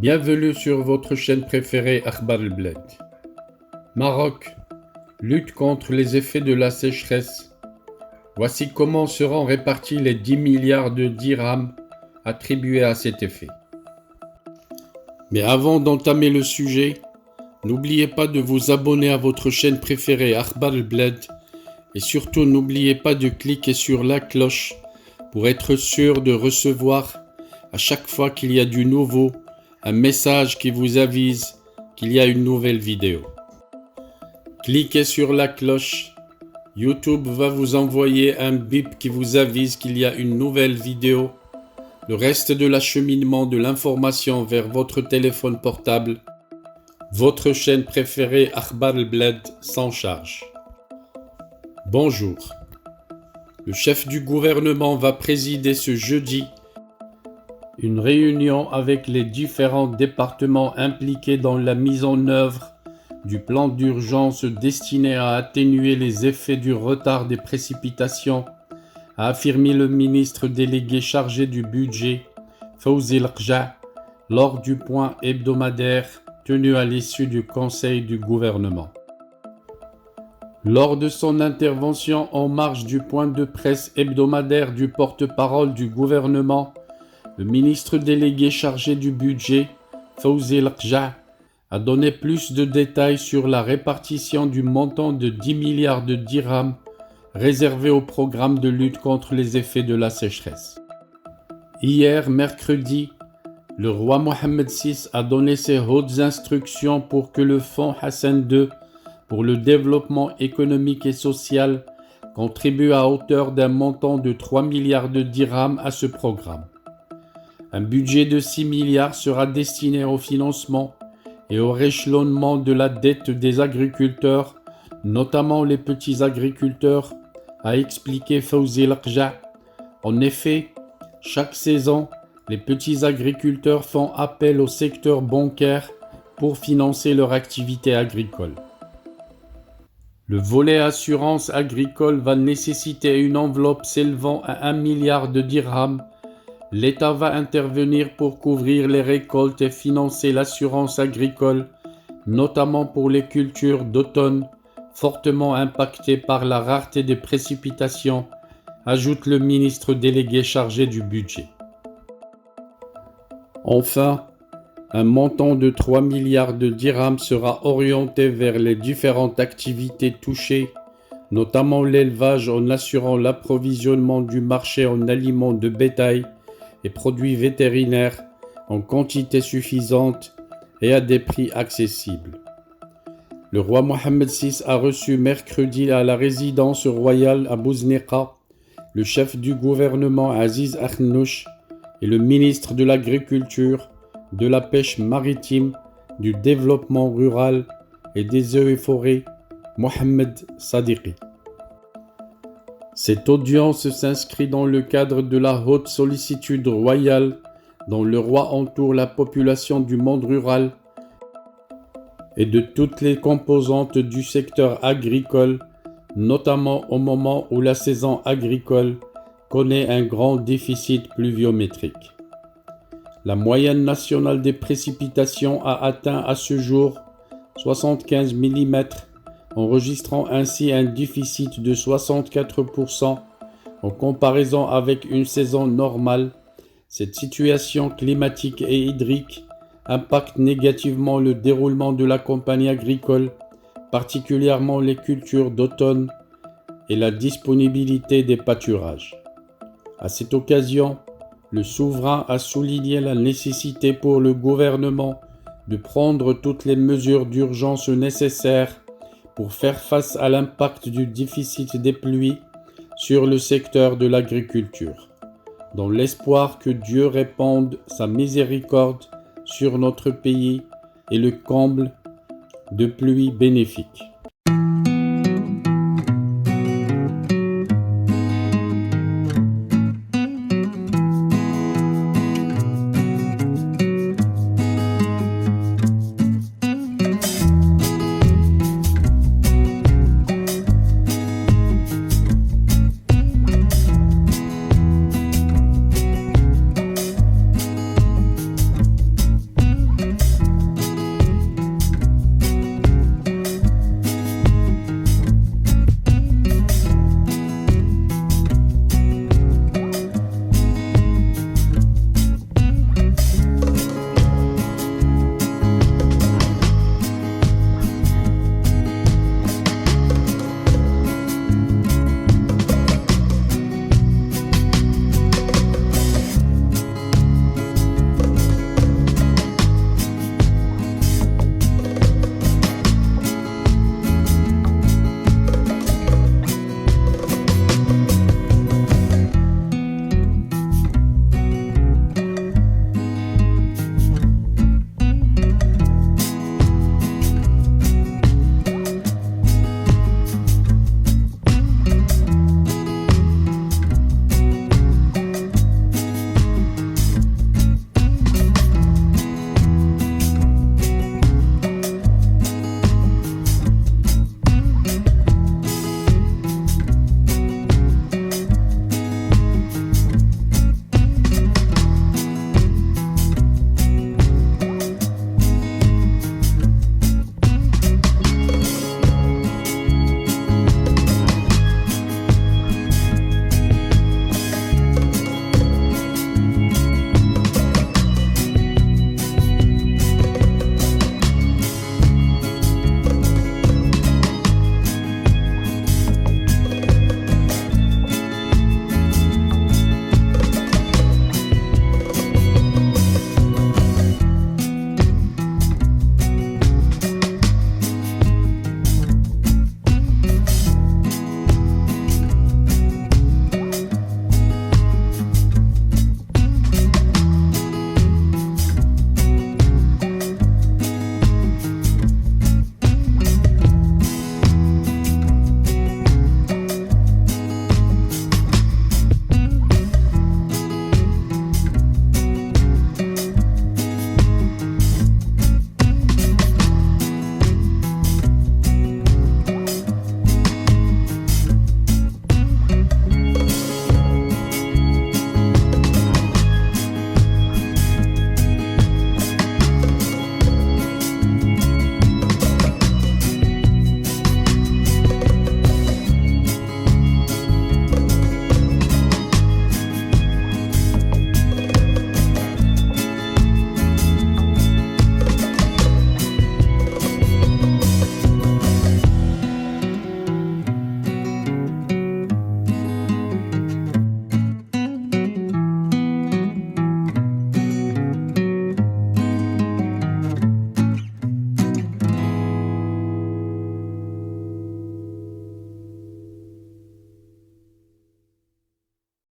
Bienvenue sur votre chaîne préférée Akhbar El Bled. Maroc, lutte contre les effets de la sécheresse. Voici comment seront répartis les 10 milliards de dirhams attribués à cet effet. Mais avant d'entamer le sujet, n'oubliez pas de vous abonner à votre chaîne préférée Akhbar El Bled et surtout n'oubliez pas de cliquer sur la cloche pour être sûr de recevoir à chaque fois qu'il y a du nouveau un message qui vous avise qu'il y a une nouvelle vidéo. Cliquez sur la cloche. YouTube va vous envoyer un bip qui vous avise qu'il y a une nouvelle vidéo. Le reste de l'acheminement de l'information vers votre téléphone portable, votre chaîne préférée Akhbar El Bled s'en charge. Bonjour. Le chef du gouvernement va présider ce jeudi une réunion avec les différents départements impliqués dans la mise en œuvre du plan d'urgence destiné à atténuer les effets du retard des précipitations, a affirmé le ministre délégué chargé du budget, Fawzi El Rja, lors du point hebdomadaire tenu à l'issue du conseil du gouvernement. Lors de son intervention en marge du point de presse hebdomadaire du porte-parole du gouvernement, le ministre délégué chargé du budget, Fawzi El Rja, a donné plus de détails sur la répartition du montant de 10 milliards de dirhams réservé au programme de lutte contre les effets de la sécheresse. Hier, mercredi, le roi Mohammed VI a donné ses hautes instructions pour que le fonds Hassan II pour le développement économique et social contribue à hauteur d'un montant de 3 milliards de dirhams à ce programme. Un budget de 6 milliards sera destiné au financement et au rééchelonnement de la dette des agriculteurs, notamment les petits agriculteurs, a expliqué Fawzi El Rja. En effet, chaque saison, les petits agriculteurs font appel au secteur bancaire pour financer leur activité agricole. Le volet assurance agricole va nécessiter une enveloppe s'élevant à 1 milliard de dirhams. L'État va intervenir pour couvrir les récoltes et financer l'assurance agricole, notamment pour les cultures d'automne, fortement impactées par la rareté des précipitations, ajoute le ministre délégué chargé du budget. Enfin, un montant de 3 milliards de dirhams sera orienté vers les différentes activités touchées, notamment l'élevage en assurant l'approvisionnement du marché en aliments de bétail et produits vétérinaires en quantité suffisante et à des prix accessibles. Le roi Mohammed VI a reçu mercredi à la résidence royale à Bouzneqa le chef du gouvernement Aziz Akhnouch et le ministre de l'Agriculture, de la Pêche maritime, du Développement rural et des Eaux et Forêts, Mohamed Sadiqi. Cette audience s'inscrit dans le cadre de la haute sollicitude royale dont le roi entoure la population du monde rural et de toutes les composantes du secteur agricole, notamment au moment où la saison agricole connaît un grand déficit pluviométrique. La moyenne nationale des précipitations a atteint à ce jour 75 mm, enregistrant ainsi un déficit de 64% en comparaison avec une saison normale. Cette situation climatique et hydrique impacte négativement le déroulement de la campagne agricole, particulièrement les cultures d'automne et la disponibilité des pâturages. À cette occasion, le souverain a souligné la nécessité pour le gouvernement de prendre toutes les mesures d'urgence nécessaires pour faire face à l'impact du déficit des pluies sur le secteur de l'agriculture, dans l'espoir que Dieu répande sa miséricorde sur notre pays et le comble de pluies bénéfiques.